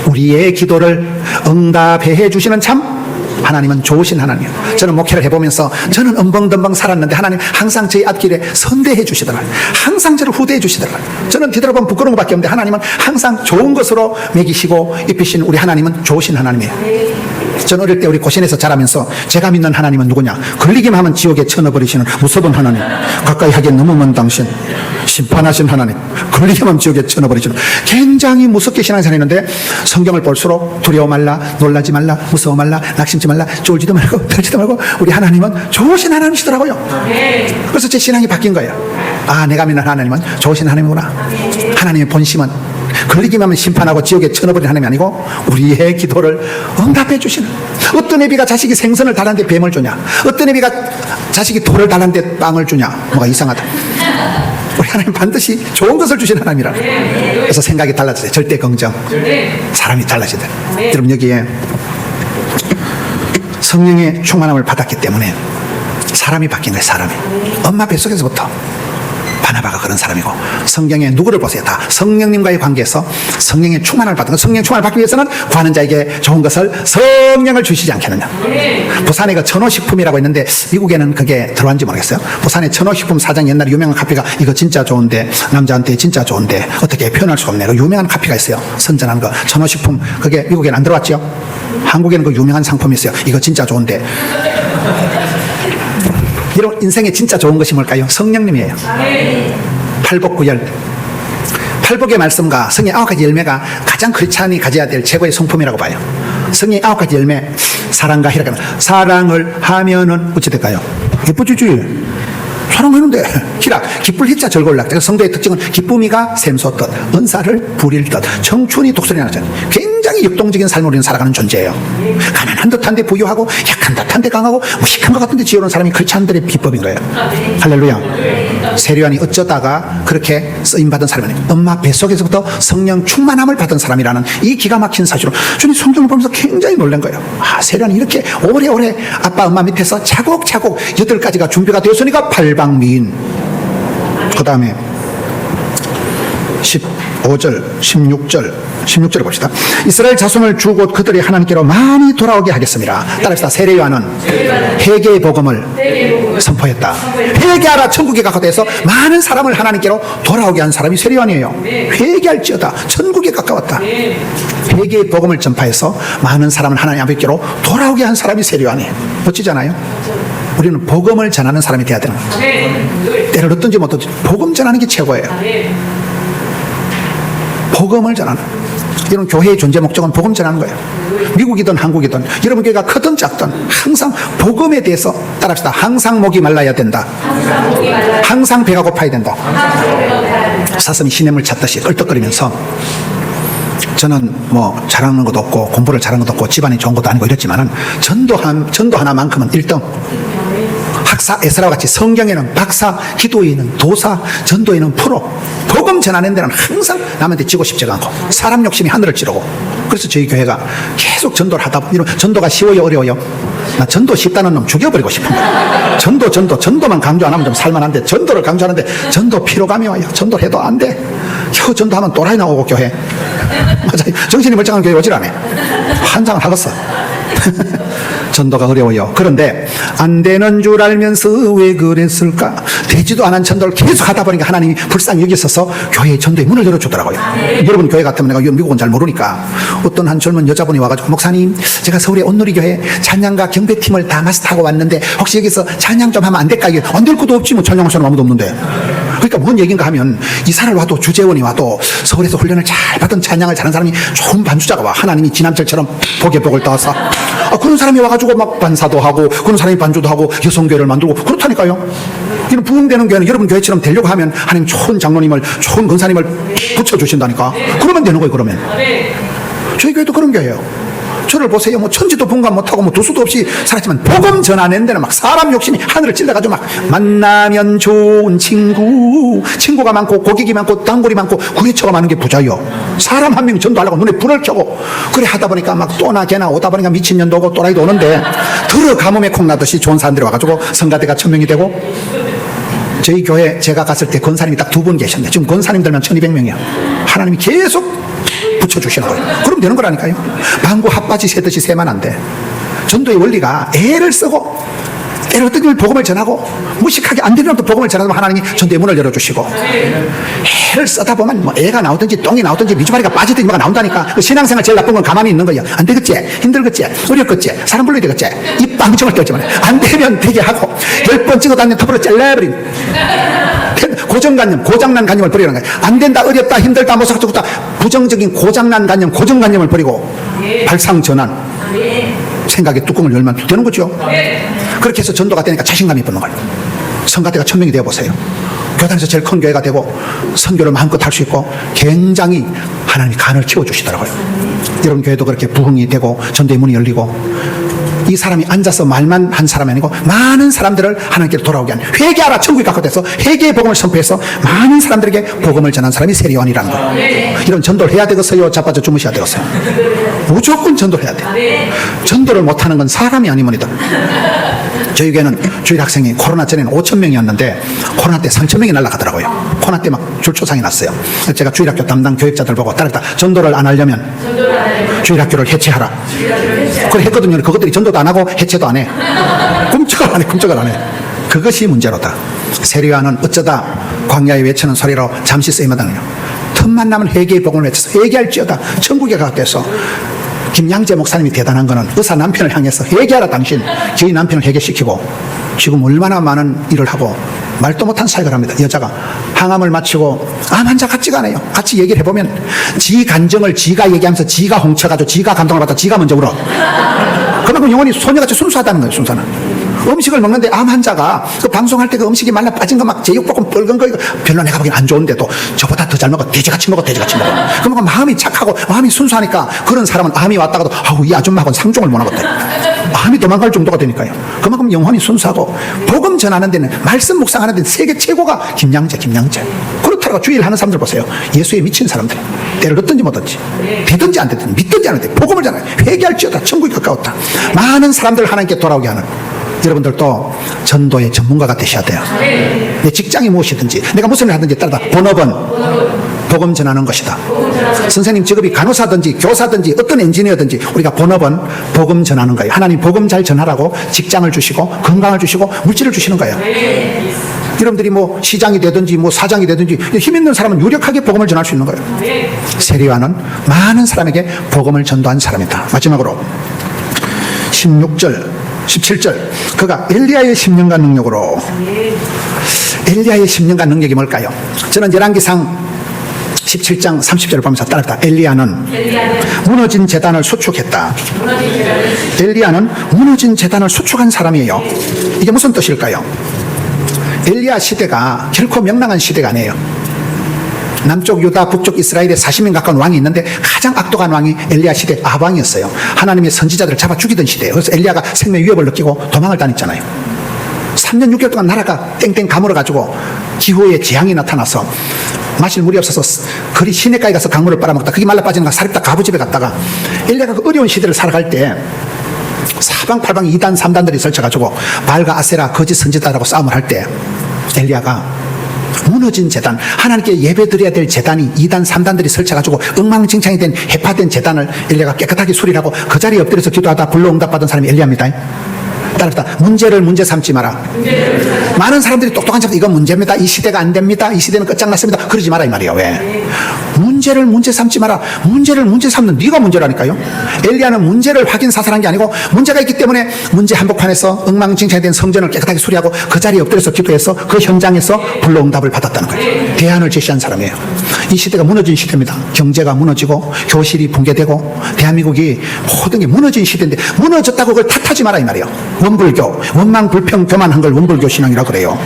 우리의 기도를 응답해 주시는 참 하나님은 좋으신 하나님이에요. 저는 목회를 해보면서 저는 엉벙덩벙 살았는데 하나님 항상 저희 앞길에 선대해 주시더라고요. 항상 저를 후대해 주시더라고요. 저는 뒤돌아보면 부끄러운 것밖에 없는데 하나님은 항상 좋은 것으로 먹이시고 입히신 우리 하나님은 좋으신 하나님이에요. 저는 어릴 때 우리 고신에서 자라면서 제가 믿는 하나님은 누구냐? 걸리기만 하면 지옥에 쳐넣어버리시는 무서운 하나님, 가까이 하기엔 너무 먼 당신, 심판하신 하나님, 걸리기만 하면 지옥에 쳐넣어버리시는 굉장히 무섭게 신앙생활했는데 성경을 볼수록 두려워 말라, 놀라지 말라, 무서워 말라, 낙심치 말라, 쫄지도 말고 떨지도 말고 우리 하나님은 좋으신 하나님이시더라고요. 그래서 제 신앙이 바뀐 거예요. 아, 내가 믿는 하나님은 좋으신 하나님이구나. 하나님의 본심은 걸리기만 하면 심판하고 지옥에 쳐넣어버리는 하나님이 아니고 우리의 기도를 응답해 주시는. 어떤 애비가 자식이 생선을 달라는데 뱀을 주냐? 어떤 애비가 자식이 돌을 달라는데 빵을 주냐? 뭐가 이상하다. 우리 하나님 반드시 좋은 것을 주시는 하나님이라. 그래서 생각이 달라지세요. 절대 긍정. 사람이 달라지다. 여러분, 여기에 성령의 충만함을 받았기 때문에 사람이 바뀐 거예요. 사람이 엄마 뱃속에서부터 바나바가 그런 사람이고, 성경에 누구를 보세요? 다 성령님과의 관계에서 성령의 충만을 받은 것. 성령 충만을 받기 위해서는 구하는 자에게 좋은 것을 성령을 주시지 않겠느냐. 부산에 그 천호식품이라고 있는데 미국에는 그게 들어왔는지 모르겠어요. 부산에 천호식품 사장 옛날에 유명한 카피가 이거 진짜 좋은데, 남자한테 진짜 좋은데 어떻게 표현할 수가 없네. 그 유명한 카피가 있어요. 선전한 거 천호식품. 그게 미국에는 안 들어왔죠. 한국에는 그 유명한 상품이 있어요. 이거 진짜 좋은데. 이런 인생에 진짜 좋은 것이 뭘까요? 성령님이에요. 팔복구열. 팔복의 말씀과 성의 9가지 열매가 가장 크리스찬이 가져야 될 최고의 성품이라고 봐요. 성의 9가지 열매, 사랑과 희락. 사랑을 하면은 어찌 될까요? 예뻐지지. 사랑하는데 희락, 기쁠 희자 절골락. 성도의 특징은 기쁨이가 샘솟듯, 은사를 부릴 듯, 청춘이 독설이 나잖아요. 굉장히 역동적인 삶을 우리는 살아가는 존재예요. 가난한 듯한데 부유하고, 약한 듯한데 강하고, 무식한 것 같은데 지혜로운 사람이 크리스찬들의 비법인 거예요. 할렐루야. 세례요한이 어쩌다가 그렇게 쓰임받은 사람이에요. 엄마 뱃속에서부터 성령 충만함을 받은 사람이라는 이 기가 막힌 사실로 저는 성경을 보면서 굉장히 놀란 거예요. 아, 세례요한이 이렇게 오래오래 아빠 엄마 밑에서 차곡차곡 8가지가 준비가 되었으니까 팔방미인. 그 다음에 15절, 16절 봅시다. 이스라엘 자손을 주고 그들이 하나님께로 많이 돌아오게 하겠습니다. 따라합시다. 세례요한은 회개의 복음을 선포했다. 회개하라, 천국에 가까워서 많은 사람을 하나님께로 돌아오게 한 사람이 세례요한이에요. 회개할지어다, 천국에 가까웠다. 회개의 복음을 전파해서 많은 사람을 하나님 아버지께로 돌아오게 한 사람이 세례요한이에요. 멋지잖아요. 우리는 복음을 전하는 사람이 돼야 되는 거예요. 때를 어떤지 못하지 복음 전하는 게 최고예요. 복음을 전하는. 이런 교회의 존재 목적은 복음 전하는 거예요. 미국이든 한국이든 여러분 교회가 크든 작든 항상 복음에 대해서 따라합시다. 항상 목이 말라야 된다. 항상 배가 고파야 된다. 사슴이 시냇물 찾듯이 끌떡거리면서, 저는 뭐 잘하는 것도 없고 공부를 잘하는 것도 없고 집안이 좋은 것도 아니고 이랬지만은 전도 하나만큼은 1등. 학사 에스라와 같이 성경에는 박사, 기도에는 도사, 전도에는 프로. 복음 전하는 데는 항상 남한테 지고 싶지가 않고 사람 욕심이 하늘을 찌르고. 그래서 저희 교회가 계속 전도를 하다 보면, 전도가 쉬워요, 어려워요? 나 전도 쉽다는 놈 죽여버리고 싶은데. 전도만 강조 안 하면 좀 살만한데, 전도를 강조하는데 전도 피로감이 와요. 전도를 해도 안 돼. 겨우 전도하면 또라이 나오고 교회. 맞아요. 정신이 멀쩡한 교회 오질 않아. 환장을 하겠어. 전도가 어려워요. 그런데 안 되는 줄 알면서 왜 그랬을까? 되지도 않은 전도를 계속 하다 보니까 하나님이 불쌍히 여기셔서 교회의 전도의 문을 열어주더라고요. 여러분 교회 같으면, 내가 미국은 잘 모르니까 어떤 한 젊은 여자분이 와가지고, 목사님, 제가 서울의 온누리교회 찬양과 경배팀을 다 마스터하고 왔는데 혹시 여기서 찬양 좀 하면 안 될까? 안 될 것도 없지, 뭐 찬양할 사람 아무도 없는데. 그러니까 뭔 얘기인가 하면, 이사를 와도 주재원이 와도 서울에서 훈련을 잘 받은 찬양을 잘하는 사람이 좋은 반주자가 와. 하나님이 지남철처럼 복의 복을 떠서 그런 사람이 와가지고 막 반사도 하고, 그런 사람이 반주도 하고 여성교회를 만들고 그렇다니까요. 이런 부흥되는 교회는 여러분 교회처럼 되려고 하면 하나님 좋은 장로님을, 좋은 권사님을 붙여주신다니까. 그러면 되는 거예요. 그러면 저희 교회도 그런 교회예요. 저를 보세요. 뭐 천지도 분간 못하고 뭐 두수도 없이 살았지만 복음 전하는 데는 막 사람 욕심이 하늘을 찔러가지고 막 만나면 좋은 친구가 많고 고객이 많고 단골이 많고 구리처가 많은 게 부자요. 사람 한 명 전도하려고 눈에 불을 켜고 그래 하다 보니까 막 또나 걔나 오다 보니까 미친년도 오고 또라이도 오는데, 들어 가뭄에 콩 나듯이 좋은 사람들이 와가지고 성가대가 1000명이 되고. 저희 교회 제가 갔을 때 권사님이 딱 2분 계셨는데 지금 권사님들만 1200명이야. 하나님이 계속 붙여주시는 거예요. 그럼 되는 거라니까요. 방구 핫바지 새듯이 세면 안 돼. 전도의 원리가 애를 쓰고, 때로 어떤 걸 복음을 전하고, 무식하게 안 되는 것도 복음을 전하면 하나님이 전도의 문을 열어주시고, 애를 쓰다 보면 뭐 애가 나오든지 똥이 나오든지 미주마리가 빠지든지 뭐가 나온다니까. 그 신앙생활 제일 나쁜 건 가만히 있는 거야. 안 되겠지, 힘들겠지, 어렵겠지, 사람 불러야 되겠지, 이 빵점을 껴지만 안 되면 되게 하고 10번 찍어도 안 되면 톱으로 잘라버린 고정관념, 고장난 관념을 버리는 거예요. 안 된다, 어렵다, 힘들다, 못살겠다, 부정적인 고장난 관념, 고정관념을 버리고 발상전환, 생각의 뚜껑을 열면 되는 거죠. 그렇게 해서 전도가 되니까 자신감이 붙는 거예요. 성가대가 1000명이 되어보세요. 교단에서 제일 큰 교회가 되고 선교를 마음껏 할 수 있고 굉장히 하나님이 간을 키워주시더라고요. 이런 교회도 그렇게 부흥이 되고 전도의 문이 열리고, 이 사람이 앉아서 말만 한 사람이 아니고 많은 사람들을 하나님께로 돌아오게 한, 회개하라 천국이 가까워서 회개의 복음을 선포해서 많은 사람들에게 복음을 전한 사람이 세리요한이라는 거예요. 이런 전도를 해야 되겠어요? 자빠져 주무셔야 되겠어요? 무조건 전도를 해야 돼요. 전도를 못하는 건 사람이 아니면이다. 저희 교회는 주일 학생이 코로나 전에는 5,000명이었는데 코로나 때 3,000명이 날아가더라고요. 코로나 때 막 줄초상이 났어요. 그래서 제가 주일학교 담당 교육자들 보고 따르다 전도를 안 하려면 주일학교를 해체하라. 그걸 했거든요. 그것들이 전도도 안 하고 해체도 안 해. 꿈쩍을 안 해. 꿈쩍을 안 해. 그것이 문제로다. 세리요한은 어쩌다 광야에 외치는 소리로 잠시 쓰임하다는요. 틈만 나면 회개의 복음을 외쳐서 회개할지어다 천국에 가깝게서. 김양재 목사님이 대단한 거는 의사 남편을 향해서 회개하라 당신. 저희 남편을 회개시키고 지금 얼마나 많은 일을 하고 말도 못한 사역을 합니다. 여자가 항암을 마치고 암 환자 같지가 않아요. 같이 얘기를 해보면 지 간증을 지가 얘기하면서 지가 홍쳐가지고 지가 감동을 받아 지가 먼저 울어. 그만큼 영혼이 소녀같이 순수하다는 거예요. 순수는 음식을 먹는데 암 환자가 그 방송할 때 그 음식이 말라 빠진 거 막 제육볶음 붉은 거 이거 별로 내가 보기엔 안 좋은데도 저보다 더 잘 먹어. 돼지같이 먹어. 돼지같이 먹어. 그만큼 마음이 착하고 마음이 순수하니까 그런 사람은 암이 왔다가도 아우 이 아줌마하고는 상종을 못 하거든. 마음이 도망갈 정도가 되니까요. 그만큼 영혼이 순수하고 복음 전하는 데는 말씀 묵상하는 데는 세계 최고가 김양재. 그렇다고 주일 하는 사람들 보세요. 예수에 미친 사람들. 때를 얻든지 못 얻든지 되든지 안 되든지 믿든지 안 믿든지 복음을 전하요. 회개할지어다 천국이 가까웠다. 많은 사람들을 하나님께 돌아오게 하는 여러분들도 전도의 전문가가 되셔야 돼요. 내 직장이 무엇이든지 내가 무슨 일을 하든지 따르다 본업은 복음 전하는 것이다. 선생님 직업이 간호사든지 교사든지 어떤 엔지니어든지 우리가 본업은 복음 전하는 거예요. 하나님 복음 잘 전하라고 직장을 주시고 건강을 주시고 물질을 주시는 거예요. 여러분들이 뭐 시장이 되든지 뭐 사장이 되든지 힘 있는 사람은 유력하게 복음을 전할 수 있는 거예요. 세리요한은 많은 사람에게 복음을 전도한 사람이다. 마지막으로 16절 17절 그가 엘리야의 10년간 능력으로 엘리야의 10년간 능력이 뭘까요? 저는 열왕기상 17장 30절을 보면서 따랐다. 엘리야는 무너진 제단을 수축했다. 엘리야는 무너진 제단을 수축한 사람이에요. 이게 무슨 뜻일까요? 엘리야 시대가 결코 명랑한 시대가 아니에요. 남쪽 유다, 북쪽 이스라엘에 40명 가까운 왕이 있는데 가장 악독한 왕이 엘리야 시대 아방이었어요. 하나님의 선지자들을 잡아 죽이던 시대예요. 그래서 엘리야가 생명 위협을 느끼고 도망을 다녔잖아요. 3년 6개월 동안 나라가 땡땡 가물어가지고 기후에 재앙이 나타나서 마실 물이 없어서 거리 시내가에 가서 강물을 빨아먹다 그게 말라 빠지는 거 사립다 가부집에 갔다가 엘리야가 그 어려운 시대를 살아갈 때 사방팔방 2단 3단들이 설쳐가지고 발과 아세라 거짓 선지자라고 싸움을 할 때 엘리야가 무너진 제단, 하나님께 예배드려야 될 제단이 2단 3단들이 설쳐가지고 엉망진창이 된 해파된 제단을 엘리야가 깨끗하게 수리하고 그 자리에 엎드려서 기도하다 불로 응답받은 사람이 엘리야입니다. 따라서 문제를 문제 삼지 마라. 많은 사람들이 똑똑한 사람들 이건 문제입니다. 이 시대가 안 됩니다. 이 시대는 끝장났습니다. 그러지 마라 이 말이에요. 왜? 문제를 문제 삼지 마라. 문제를 문제 삼는 네가 문제라니까요. 엘리야는 문제를 확인 사살한 게 아니고 문제가 있기 때문에 문제 한복판에서 엉망진창이 된 성전을 깨끗하게 수리하고 그 자리에 엎드려서 기도해서 그 현장에서 불로 응답을 받았다는 거예요. 대안을 제시한 사람이에요. 이 시대가 무너진 시대입니다. 경제가 무너지고 교실이 붕괴되고 대한민국이 모든 게 무너진 시대인데 무너졌다고 그걸 탓하지 마라 이 말이에요. 원불교, 원망 불평 교만한 걸 원불교 신앙이라 그래요.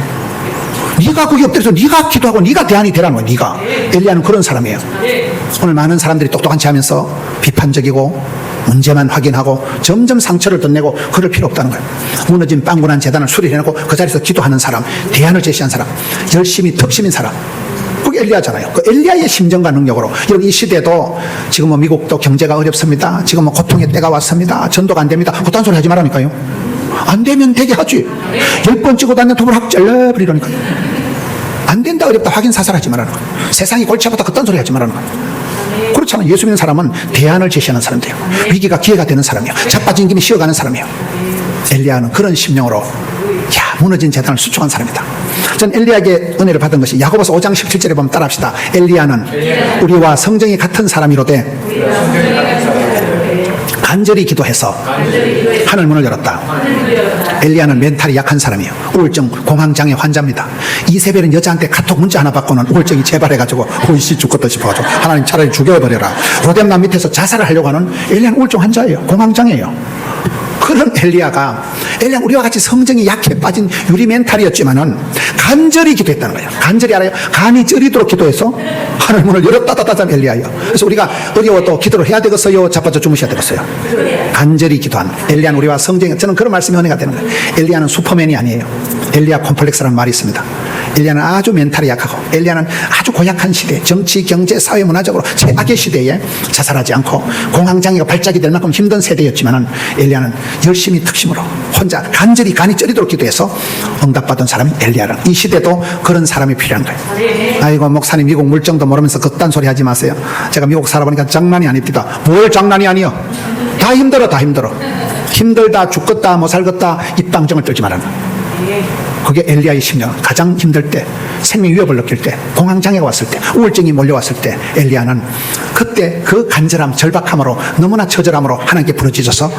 네가 거기 엎드려서 네가 기도하고 네가 대안이 되라는 거야. 네가. 엘리야는 그런 사람이에요. 오늘 많은 사람들이 똑똑한 체 하면서 비판적이고 문제만 확인하고 점점 상처를 덧내고 그럴 필요 없다는 거예요. 무너진 빵분한 재단을 수리해놓고 그 자리에서 기도하는 사람, 대안을 제시한 사람, 열심히 덕심인 사람, 그게 엘리야잖아요. 그 엘리야의 심정과 능력으로 여러분 이 시대도 지금 뭐 미국도 경제가 어렵습니다. 지금 뭐 고통의 때가 왔습니다. 전도가 안 됩니다. 그딴 소리 하지 말라니까요. 안 되면 되게 하지. 10번 찍고 다니는 톱을 확 잘라버리라니까요. 안 된다 어렵다 확인 사살하지 말라는 거예요. 세상이 골치 아프다 그딴 소리 하지 말라는 거예요. 그렇잖아요. 예수 믿는 사람은 대안을 제시하는 사람이에요. 위기가 기회가 되는 사람이에요. 자빠진 김에 쉬어가는 사람이에요. 엘리야는 그런 심령으로 무너진 제단을 수축한 사람이다. 전 엘리야에게 은혜를 받은 것이 야고보서 5장 17절에 보면 따라합시다. 엘리야는 우리와 성정이 같은 사람이로되 간절히 기도해서 하늘 문을 열었다. 엘리야는 멘탈이 약한 사람이에요. 우울증, 공황장애 환자입니다. 이세벨은 여자한테 카톡 문자 하나 받고는 우울증이 재발해가지고 오이씨 죽겠다 싶어가지고 하나님 차라리 죽여버려라. 로뎀남 밑에서 자살을 하려고 하는 엘리야는 우울증 환자예요. 공황장애예요. 그런 엘리야는 우리와 같이 성정이 약해 빠진 유리 멘탈이었지만은 간절히 기도했다는 거예요. 간절히 알아요. 간이 저리도록 기도해서 하늘 문을 열었다다다다 엘리야예요. 그래서 우리가 어려워도 기도를 해야 되겠어요? 자빠져 주무셔야 되겠어요? 간절히 기도한 엘리야는 우리와 성정이, 저는 그런 말씀이 은혜가 되는 거예요. 엘리야는 슈퍼맨이 아니에요. 엘리야 콤플렉스라는 말이 있습니다. 엘리야는 아주 멘탈이 약하고, 엘리야는 아주 고약한 시대, 정치, 경제, 사회, 문화적으로 최악의 시대에 자살하지 않고 공황장애가 발작이 될 만큼 힘든 세대였지만은 엘리야는 열심히 특심으로 혼자 간절히 간이 쩌리도록 기도해서 응답받은 사람이 엘리야는, 이 시대도 그런 사람이 필요한 거예요. 아이고 목사님 미국 물정도 모르면서 그딴 소리 하지 마세요. 제가 미국 살아보니까 장난이 아닙니다. 뭘 장난이 아니요? 다 힘들어, 다 힘들어. 힘들다, 죽겠다, 못 살겠다, 입방정을 떨지 말아라. 그게 엘리야의 심령. 가장 힘들 때, 생명 위협을 느낄 때, 공황장애가 왔을 때, 우울증이 몰려왔을 때, 엘리야는 그때 그 간절함, 절박함으로, 너무나 처절함으로 하나님께 부르짖어서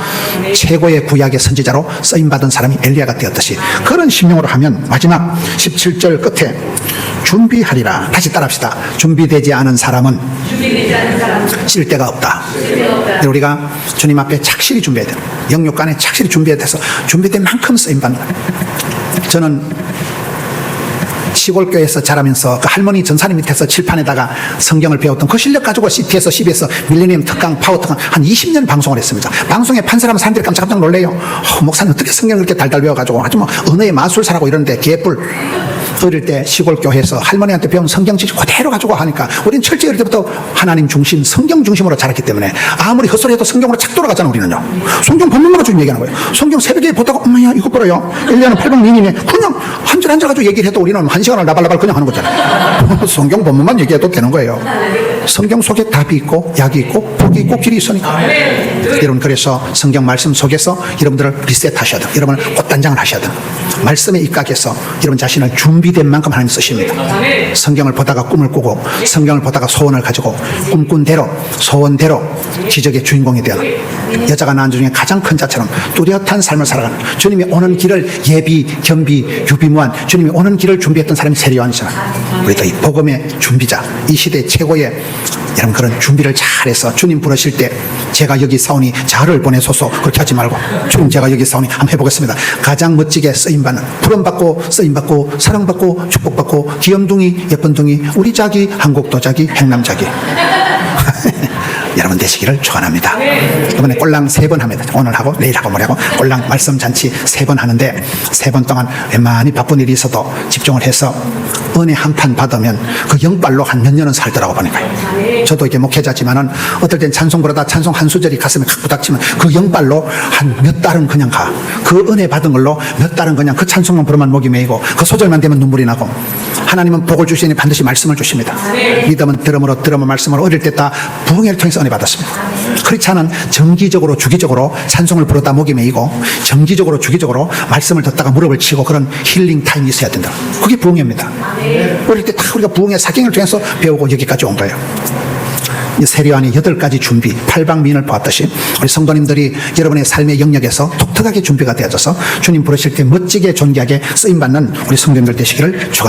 최고의 구약의 선지자로 쓰임받은 사람이 엘리야가 되었듯이, 그런 심령으로 하면 마지막 17절 끝에 준비하리라. 다시 따라합시다. 준비되지 않은 사람은 쉴 데가 없다. 우리가 주님 앞에 착실히 준비해야 돼요. 영육간에 착실히 준비해야 돼서 준비된 만큼 쓰임받는 거예요. 저는 시골교회에서 자라면서 그 할머니 전사님 밑에서 칠판에다가 성경을 배웠던 그 실력 가지고 CT에서 CB에서 밀레니엄 특강, 파워 특강 한 20년 방송을 했습니다. 방송에 판사라면 사람들이 깜짝깜짝 놀래요. 목사님 어떻게 성경을 그렇게 달달 배워가지고 아주 뭐 은혜의 마술사라고 이러는데 개뿔. 어릴 때 시골교회에서 할머니한테 배운 성경 지식 그대로 가지고 하니까 우리는 철저히 어릴 때부터 하나님 중심, 성경 중심으로 자랐기 때문에 아무리 헛소리해도 성경으로 착 돌아가잖아. 우리는요. 성경 본문으로 지금 얘기하는 거예요. 성경 새벽에 보다가 엄마야 이거 보라요. 엘리야는 8박 미니네. 그냥 한 절 한 절 가지고 얘기를 해도 우리는 한 시간을 나발나발 그냥 하는 거잖아요. 성경 본문만 얘기해도 되는 거예요. 성경 속에 답이 있고 약이 있고 복이 있고 길이 있으니까. 여러분 그래서 성경 말씀 속에서 여러분들을 리셋하셔야 돼요. 여러분을 꽃단장을 하셔야 돼요. 말씀에 입각해서 여러분 자신을 준비된 만큼 하나님 쓰십니다. 성경을 보다가 꿈을 꾸고 성경을 보다가 소원을 가지고 꿈꾼 대로 소원대로 기적의 주인공이 되어 여자가 낳은 중에 가장 큰 자처럼 뚜렷한 삶을 살아가는, 주님이 오는 길을 예비, 겸비, 유비무한 주님이 오는 길을 준비했던 사람이 세례요한이잖아요. 우리도 이 복음의 준비자, 이 시대 최고의 여러분 그런 준비를 잘해서 주님 부르실 때 제가 여기 사오니 저를 보내소서 그렇게 하지 말고 주님 제가 여기 사오니 한번 해보겠습니다. 가장 멋지게 쓰임받는, 부름받고 쓰임받고 사랑받고 축복받고 귀염둥이 예쁜둥이 우리 자기 한국도 자기 행남자기 여러분 되시기를 축원합니다. 이번에 꼴랑 3번 합니다. 오늘 하고 내일 하고 모레 하고 꼴랑 말씀 잔치 3번 하는데 3번 동안 웬만히 바쁜 일이 있어도 집중을 해서 은혜 한 판 받으면 그 영빨로 한 몇 년은 살더라고 보니까요. 저도 이렇게 목회자지만은 어떨 땐 찬송 부르다 찬송 한 수절이 가슴에 칵 부닥치면 그 영빨로 한 몇 달은 그냥 가. 그 은혜 받은 걸로 몇 달은 그냥 그 찬송만 부르면 목이 메이고 그 소절만 되면 눈물이 나고, 하나님은 복을 주시니 반드시 말씀을 주십니다. 믿음은 들음으로 들음은 말씀으로 어릴 때 다 부흥회를 통해서 은혜 받았습니다. 그렇지 않은 정기적으로 주기적으로 찬송을 부르다 목이 메이고 정기적으로 주기적으로 말씀을 듣다가 무릎을 치고 그런 힐링 타임이 있어야 된다. 그게 부흥회입니다. 어릴 때 다 우리가 부흥회 사경을 통해서 배우고 여기까지 온 거예요. 세례요한이 8가지 준비, 8박 미인을 보았듯이 우리 성도님들이 여러분의 삶의 영역에서 독특하게 준비가 되어져서 주님 부르실 때 멋지게 존귀하게 쓰임받는 우리 성도님들 되시기를 축원합니다.